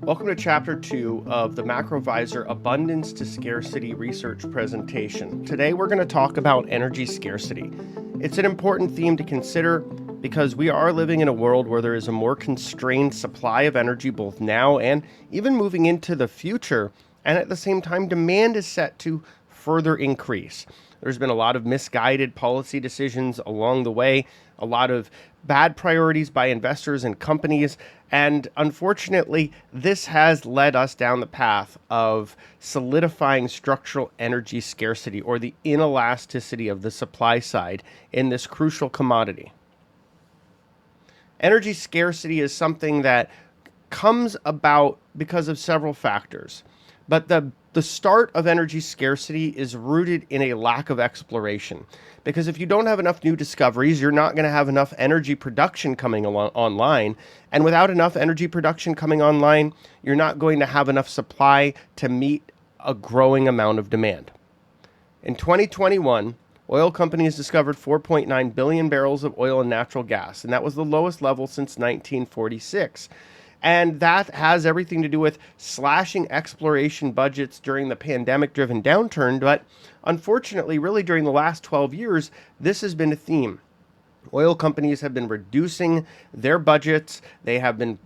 Welcome to Chapter 2 of the MacroVisor Abundance to Scarcity research presentation. Today we're going to talk about energy scarcity. It's an important theme to consider because we are living in a world where there is a more constrained supply of energy both now and even moving into the future, and at the same time demand is set to further increase. There's been a lot of misguided policy decisions along the way, a lot of bad priorities by investors and companies, and unfortunately, this has led us down the path of solidifying structural energy scarcity, or the inelasticity of the supply side in this crucial commodity. Energy scarcity is something that comes about because of several factors, but the start of energy scarcity is rooted in a lack of exploration. Because if you don't have enough new discoveries, you're not going to have enough energy production coming online. And without enough energy production coming online, you're not going to have enough supply to meet a growing amount of demand. In 2021, oil companies discovered 4.9 billion barrels of oil and natural gas, and that was the lowest level since 1946. And that has everything to do with slashing exploration budgets during the pandemic-driven downturn. But unfortunately, really during the last 12 years, this has been a theme. Oil companies have been reducing their budgets. They have been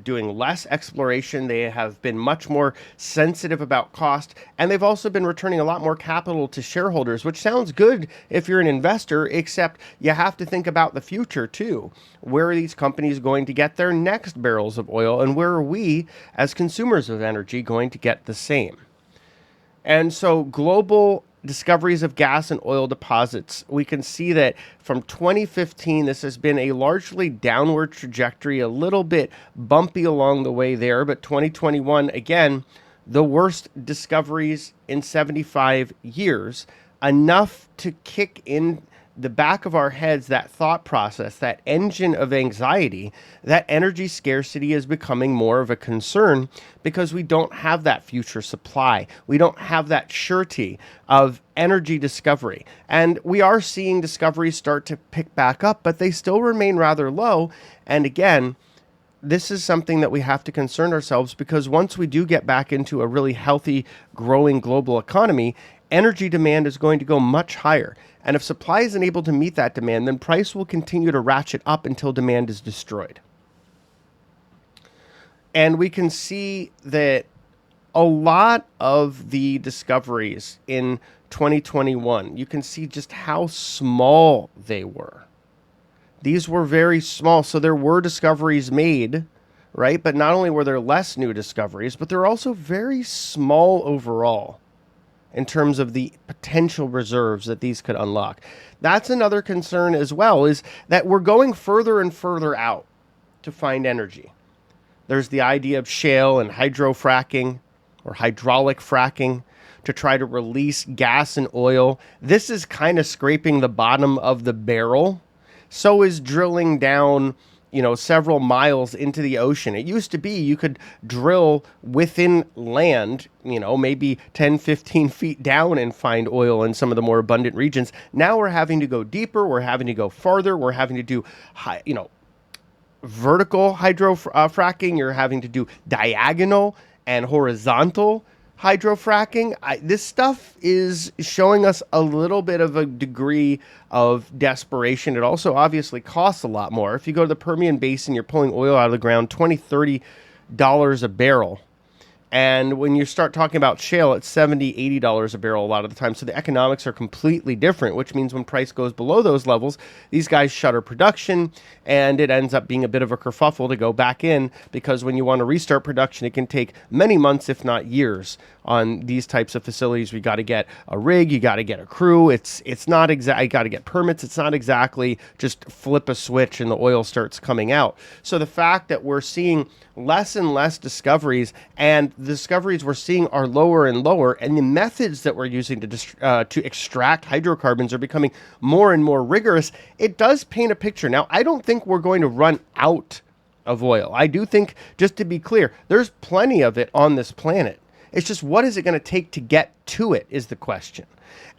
doing less exploration. They have been much more sensitive about cost. And they've also been returning a lot more capital to shareholders, which sounds good if you're an investor, except you have to think about the future too. Where are these companies going to get their next barrels of oil? And where are we, as consumers of energy, going to get the same? And so global discoveries of gas and oil deposits, we can see that from 2015, this has been a largely downward trajectory, a little bit bumpy along the way there, but 2021, again, the worst discoveries in 75 years, enough to kick in the back of our heads that thought process, that engine of anxiety, that energy scarcity is becoming more of a concern because we don't have that future supply. We don't have that surety of energy discovery. And we are seeing discoveries start to pick back up, but they still remain rather low. And again, this is something that we have to concern ourselves, because once we do get back into a really healthy, growing global economy, energy demand is going to go much higher. And if supply isn't able to meet that demand, then price will continue to ratchet up until demand is destroyed. And we can see that a lot of the discoveries in 2021, you can see just how small they were. These were very small. So there were discoveries made, right? But not only were there less new discoveries, but they're also very small overall in terms of the potential reserves that these could unlock. That's another concern as well, is that we're going further and further out to find energy. There's the idea of shale and hydrofracking or hydraulic fracking to try to release gas and oil. This is kind of scraping the bottom of the barrel. So is drilling down several miles into the ocean. It used to be you could drill within land, maybe 10, 15 feet down and find oil in some of the more abundant regions. Now we're having to go deeper. We're having to go farther. We're having to do, vertical hydrofracking. You're having to do diagonal and horizontal hydrofracking. This stuff is showing us a little bit of a degree of desperation. It also obviously costs a lot more. If you go to the Permian Basin, you're pulling oil out of the ground, $20, $30 a barrel. And when you start talking about shale, it's $70, $80 a barrel a lot of the time. So the economics are completely different, which means when price goes below those levels, these guys shutter production, and it ends up being a bit of a kerfuffle to go back in, because when you want to restart production, it can take many months, if not years, on these types of facilities. We got to get a rig, you got to get a crew. It's not exactly, you got to get permits. It's not exactly just flip a switch and the oil starts coming out. So the fact that we're seeing less and less discoveries, and the discoveries we're seeing are lower and lower, and the methods that we're using to extract hydrocarbons are becoming more and more rigorous, it does paint a picture. Now, I don't think we're going to run out of oil. I do think, just to be clear, there's plenty of it on this planet. It's just, what is it going to take to get to it is the question.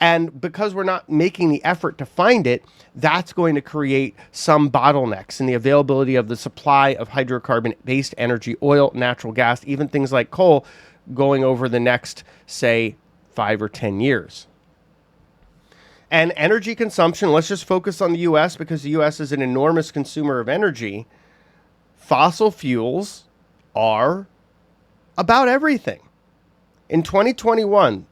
And because we're not making the effort to find it, that's going to create some bottlenecks in the availability of the supply of hydrocarbon-based energy, oil, natural gas, even things like coal, going over the next, say, 5 or 10 years. And energy consumption, let's just focus on the U.S. because the U.S. is an enormous consumer of energy. Fossil fuels are about everything. In 2021,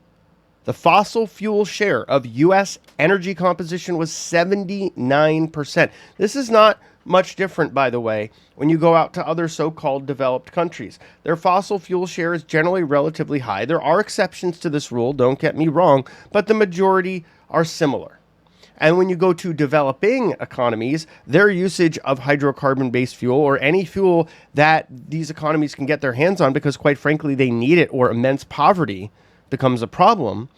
the fossil fuel share of U.S. energy composition was 79%. This is not much different, by the way, when you go out to other so-called developed countries. Their fossil fuel share is generally relatively high. There are exceptions to this rule, don't get me wrong, but the majority are similar. And when you go to developing economies, their usage of hydrocarbon-based fuel or any fuel that these economies can get their hands on because, quite frankly, they need it or immense poverty becomes a problem,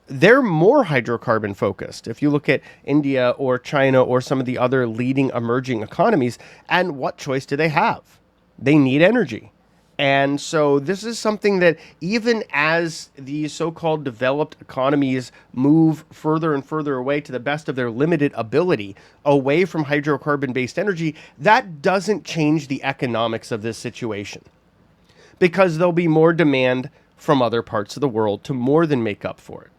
they're more hydrocarbon focused. If you look at India or China or some of the other leading emerging economies, and what choice do they have? They need energy. And so this is something that even as these so-called developed economies move further and further away to the best of their limited ability away from hydrocarbon-based energy, that doesn't change the economics of this situation because there'll be more demand from other parts of the world to more than make up for it.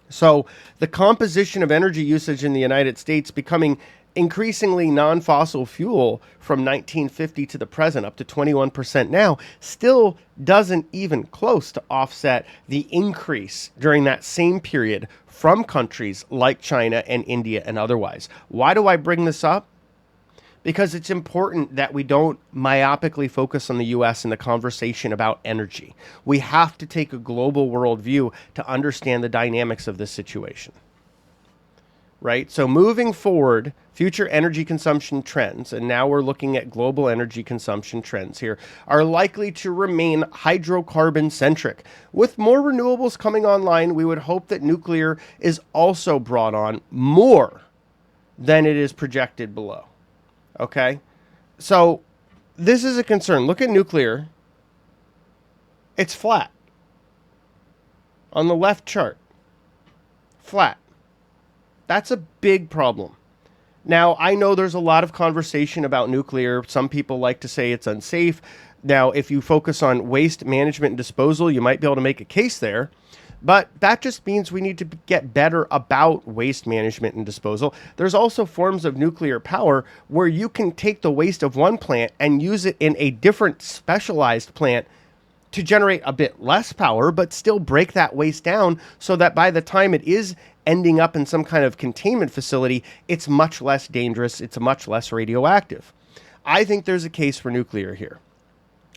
So the composition of energy usage in the United States becoming increasingly non-fossil fuel from 1950 to the present, up to 21% now, still doesn't even close to offset the increase during that same period from countries like China and India and otherwise. Why do I bring this up? Because it's important that we don't myopically focus on the U.S. in the conversation about energy. We have to take a global worldview to understand the dynamics of this situation. Right? So moving forward, future energy consumption trends, and now we're looking at global energy consumption trends here, are likely to remain hydrocarbon-centric. With more renewables coming online, we would hope that nuclear is also brought on more than it is projected below. Okay? So this is a concern. Look at nuclear. It's flat. On the left chart. Flat. That's a big problem. Now, I know there's a lot of conversation about nuclear. Some people like to say it's unsafe. Now, if you focus on waste management and disposal, you might be able to make a case there. But that just means we need to get better about waste management and disposal. There's also forms of nuclear power where you can take the waste of one plant and use it in a different specialized plant to generate a bit less power, but still break that waste down so that by the time it is ending up in some kind of containment facility, it's much less dangerous, it's much less radioactive. I think there's a case for nuclear here.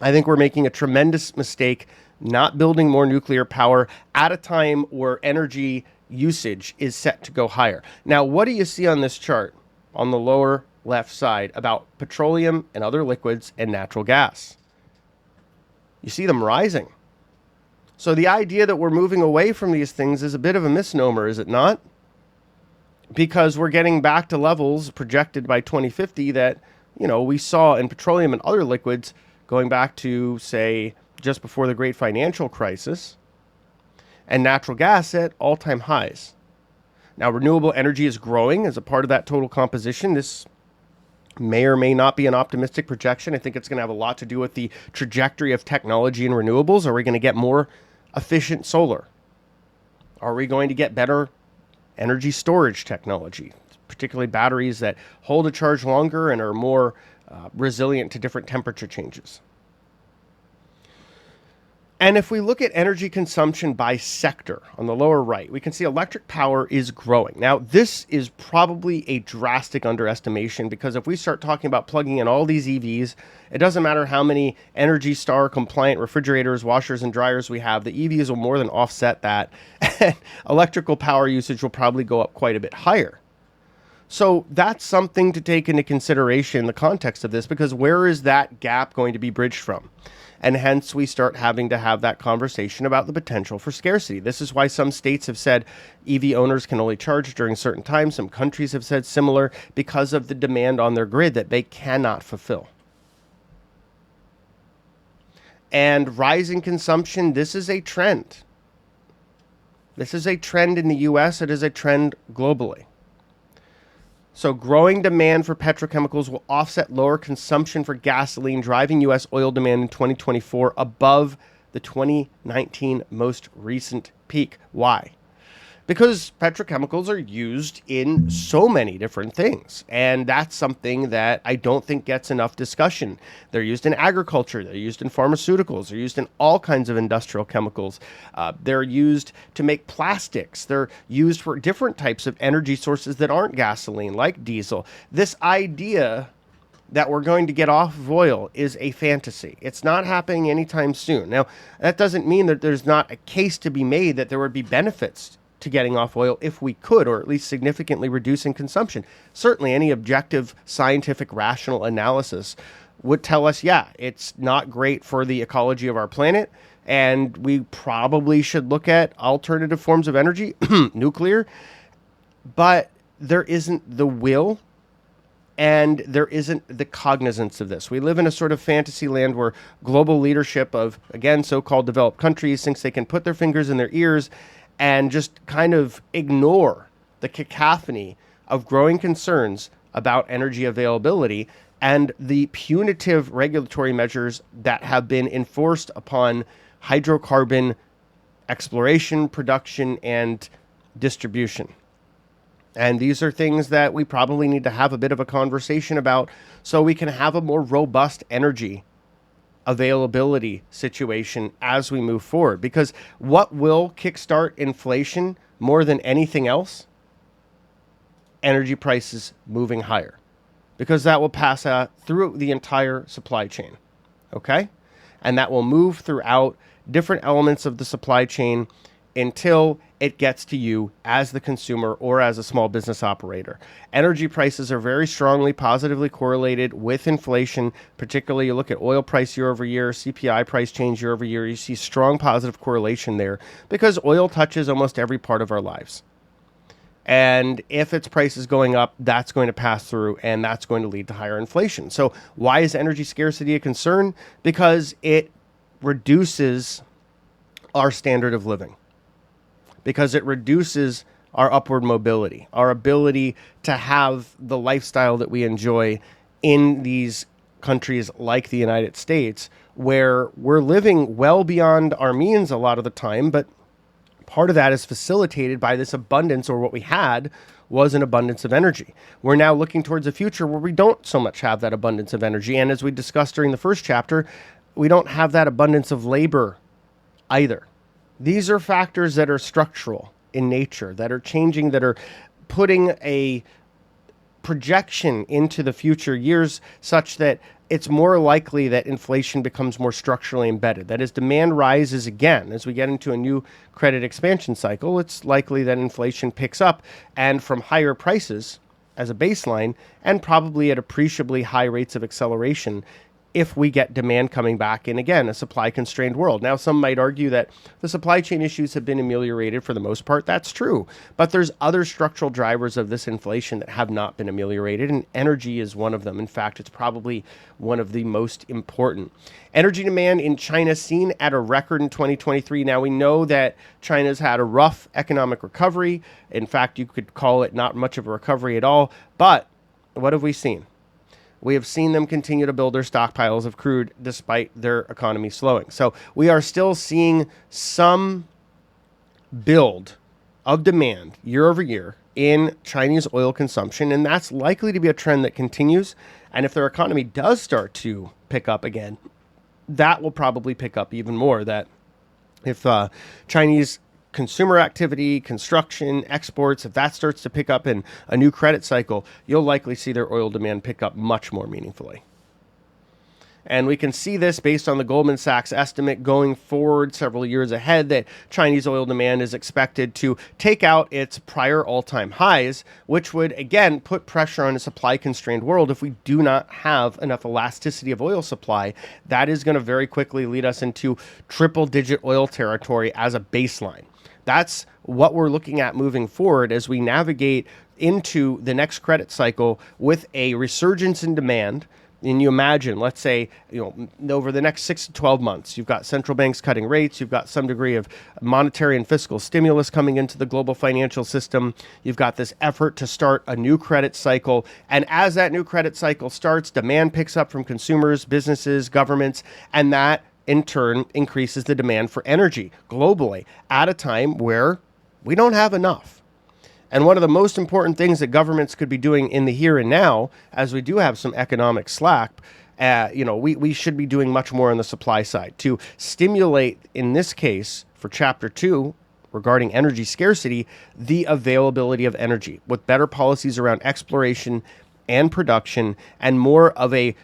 I think we're making a tremendous mistake not building more nuclear power at a time where energy usage is set to go higher. Now, what do you see on this chart on the lower left side about petroleum and other liquids and natural gas? You see them rising. So the idea that we're moving away from these things is a bit of a misnomer, is it not? Because we're getting back to levels projected by 2050 that, we saw in petroleum and other liquids going back to, say, just before the great financial crisis, and natural gas at all-time highs. Now, renewable energy is growing as a part of that total composition. This may or may not be an optimistic projection. I think it's going to have a lot to do with the trajectory of technology and renewables. Are we going to get more efficient solar? Are we going to get better energy storage technology, particularly batteries that hold a charge longer and are more resilient to different temperature changes? And if we look at energy consumption by sector on the lower right, we can see electric power is growing. Now, this is probably a drastic underestimation because if we start talking about plugging in all these EVs, it doesn't matter how many Energy Star compliant refrigerators, washers, and dryers we have, the EVs will more than offset that. And electrical power usage will probably go up quite a bit higher. So that's something to take into consideration in the context of this, because where is that gap going to be bridged from? And hence we start having to have that conversation about the potential for scarcity. This is why some states have said EV owners can only charge during certain times. Some countries have said similar because of the demand on their grid that they cannot fulfill. And rising consumption, this is a trend. This is a trend in the US, it is a trend globally. So growing demand for petrochemicals will offset lower consumption for gasoline, driving U.S. oil demand in 2024 above the 2019 most recent peak. Why? Because petrochemicals are used in so many different things. And that's something that I don't think gets enough discussion. They're used in agriculture. They're used in pharmaceuticals. They're used in all kinds of industrial chemicals. They're used to make plastics. They're used for different types of energy sources that aren't gasoline, like diesel. This idea that we're going to get off of oil is a fantasy. It's not happening anytime soon. Now, that doesn't mean that there's not a case to be made that there would be benefits to getting off oil if we could, or at least significantly reducing consumption. Certainly any objective, scientific, rational analysis would tell us, yeah, it's not great for the ecology of our planet, and we probably should look at alternative forms of energy, nuclear, but there isn't the will and there isn't the cognizance of this. We live in a sort of fantasy land where global leadership of, again, so-called developed countries thinks they can put their fingers in their ears and just kind of ignore the cacophony of growing concerns about energy availability and the punitive regulatory measures that have been enforced upon hydrocarbon exploration, production, and distribution. And these are things that we probably need to have a bit of a conversation about so we can have a more robust energy availability situation as we move forward. Because what will kickstart inflation more than anything else? Energy prices moving higher. Because that will pass through the entire supply chain. Okay? And that will move throughout different elements of the supply chain until it gets to you as the consumer or as a small business operator. Energy prices are very strongly positively correlated with inflation. Particularly, you look at oil price year over year, CPI price change year over year, you see strong positive correlation there because oil touches almost every part of our lives. And if its price is going up, that's going to pass through and that's going to lead to higher inflation. So why is energy scarcity a concern? Because it reduces our standard of living. Because it reduces our upward mobility, our ability to have the lifestyle that we enjoy in these countries like the United States, where we're living well beyond our means a lot of the time, but part of that is facilitated by this abundance, or what we had was an abundance of energy. We're now looking towards a future where we don't so much have that abundance of energy. And as we discussed during the first chapter, we don't have that abundance of labor either. These are factors that are structural in nature, that are changing, that are putting a projection into the future years such that it's more likely that inflation becomes more structurally embedded. That as demand rises again, as we get into a new credit expansion cycle, it's likely that inflation picks up and from higher prices as a baseline and probably at appreciably high rates of acceleration if we get demand coming back in, again, a supply-constrained world. Now, some might argue that the supply chain issues have been ameliorated for the most part. That's true. But there's other structural drivers of this inflation that have not been ameliorated, and energy is one of them. In fact, it's probably one of the most important. Energy demand in China seen at a record in 2023. Now, we know that China's had a rough economic recovery. In fact, you could call it not much of a recovery at all. But what have we seen? We have seen them continue to build their stockpiles of crude despite their economy slowing. So we are still seeing some build of demand year over year in Chinese oil consumption, and that's likely to be a trend that continues. And if their economy does start to pick up again, that will probably pick up even more. That if Chinese consumer activity, construction, exports, if that starts to pick up in a new credit cycle, you'll likely see their oil demand pick up much more meaningfully. And we can see this based on the Goldman Sachs estimate going forward several years ahead that Chinese oil demand is expected to take out its prior all-time highs, which would, again, put pressure on a supply-constrained world. If we do not have enough elasticity of oil supply, that is going to very quickly lead us into triple-digit oil territory as a baseline. That's what we're looking at moving forward as we navigate into the next credit cycle with a resurgence in demand, And you imagine, let's say, over the next 6 to 12 months, you've got central banks cutting rates, you've got some degree of monetary and fiscal stimulus coming into the global financial system, you've got this effort to start a new credit cycle. And as that new credit cycle starts, demand picks up from consumers, businesses, governments, and that in turn increases the demand for energy globally at a time where we don't have enough. And one of the most important things that governments could be doing in the here and now, as we do have some economic slack, we should be doing much more on the supply side to stimulate, in this case, for Chapter 2, regarding energy scarcity, the availability of energy with better policies around exploration and production and more of a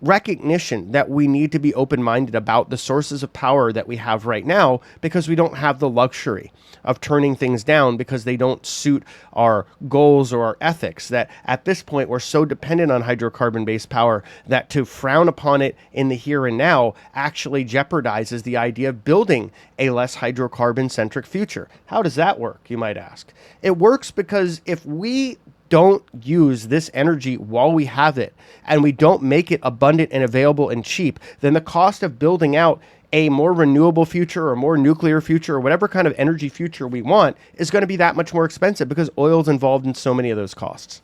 recognition that we need to be open-minded about the sources of power that we have right now, because we don't have the luxury of turning things down because they don't suit our goals or our ethics. That at this point we're so dependent on hydrocarbon-based power that to frown upon it in the here and now actually jeopardizes the idea of building a less hydrocarbon-centric future. How does that work, you might ask? It works because if we don't use this energy while we have it, and we don't make it abundant and available and cheap, then the cost of building out a more renewable future or more nuclear future or whatever kind of energy future we want is going to be that much more expensive because oil is involved in so many of those costs.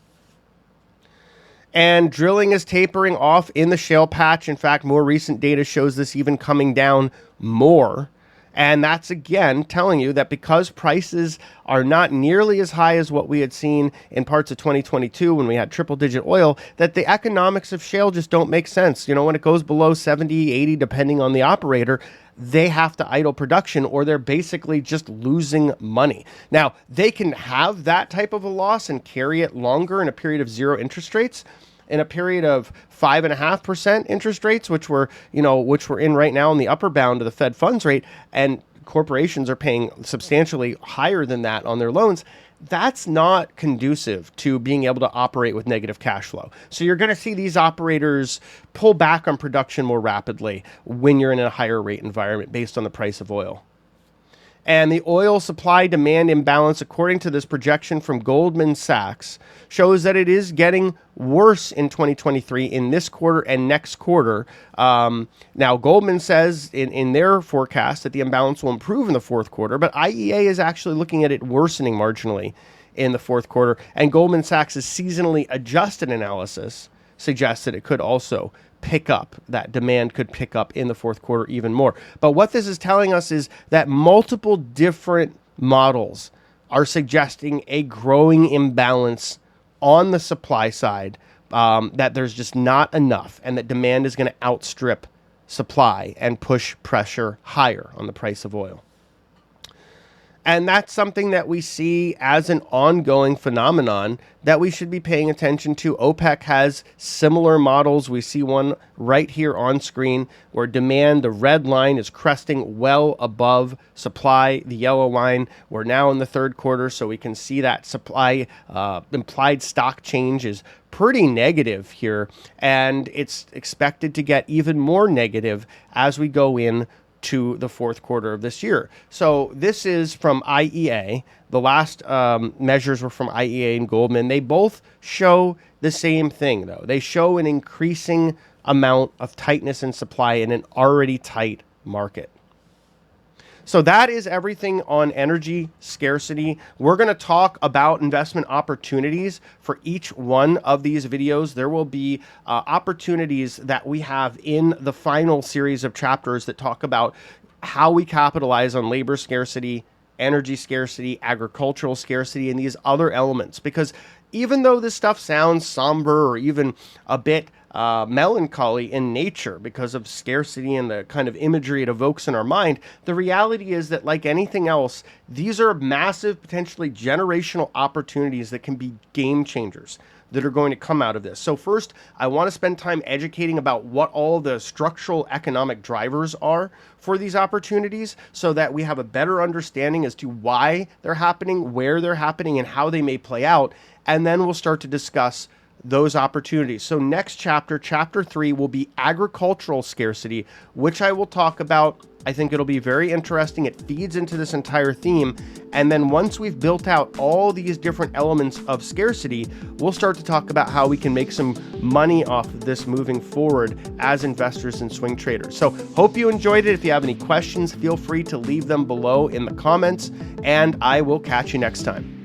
And drilling is tapering off in the shale patch. In fact, more recent data shows this even coming down more. And that's, again, telling you that because prices are not nearly as high as what we had seen in parts of 2022 when we had triple-digit oil, that the economics of shale just don't make sense. When it goes below 70, 80, depending on the operator, they have to idle production or they're basically just losing money. Now, they can have that type of a loss and carry it longer in a period of zero interest rates. In a period of 5.5% interest rates, which we're in right now in the upper bound of the Fed funds rate, and corporations are paying substantially higher than that on their loans, that's not conducive to being able to operate with negative cash flow. So you're going to see these operators pull back on production more rapidly when you're in a higher rate environment based on the price of oil. And the oil supply demand imbalance, according to this projection from Goldman Sachs, shows that it is getting worse in 2023 in this quarter and next quarter. Now, Goldman says in their forecast that the imbalance will improve in the fourth quarter, but IEA is actually looking at it worsening marginally in the fourth quarter. And Goldman Sachs' seasonally adjusted analysis suggests that it could also pick up, that demand could pick up in the fourth quarter even more. But what this is telling us is that multiple different models are suggesting a growing imbalance on the supply side, that there's just not enough and that demand is going to outstrip supply and push pressure higher on the price of oil. And that's something that we see as an ongoing phenomenon that we should be paying attention to. OPEC has similar models. We see one right here on screen where demand, the red line, is cresting well above supply. The yellow line, we're now in the third quarter, so we can see that supply implied stock change is pretty negative here. And it's expected to get even more negative as we go in to the fourth quarter of this year. So this is from IEA. The last measures were from IEA and Goldman. They both show the same thing, though. They show an increasing amount of tightness in supply in an already tight market. So that is everything on energy scarcity. We're going to talk about investment opportunities for each one of these videos. There will be opportunities that we have in the final series of chapters that talk about how we capitalize on labor scarcity, energy scarcity, agricultural scarcity, and these other elements. Because even though this stuff sounds somber or even a bit melancholy in nature because of scarcity and the kind of imagery it evokes in our mind, the reality is that, like anything else, these are massive, potentially generational opportunities that can be game changers that are going to come out of this. So first, I want to spend time educating about what all the structural economic drivers are for these opportunities so that we have a better understanding as to why they're happening, where they're happening, and how they may play out. And then we'll start to discuss those opportunities. So next chapter, chapter 3, will be agricultural scarcity, which I will talk about. I think it'll be very interesting. It feeds into this entire theme. And then once we've built out all these different elements of scarcity, we'll start to talk about how we can make some money off of this moving forward as investors and swing traders. So hope you enjoyed it. If you have any questions, feel free to leave them below in the comments, and I will catch you next time.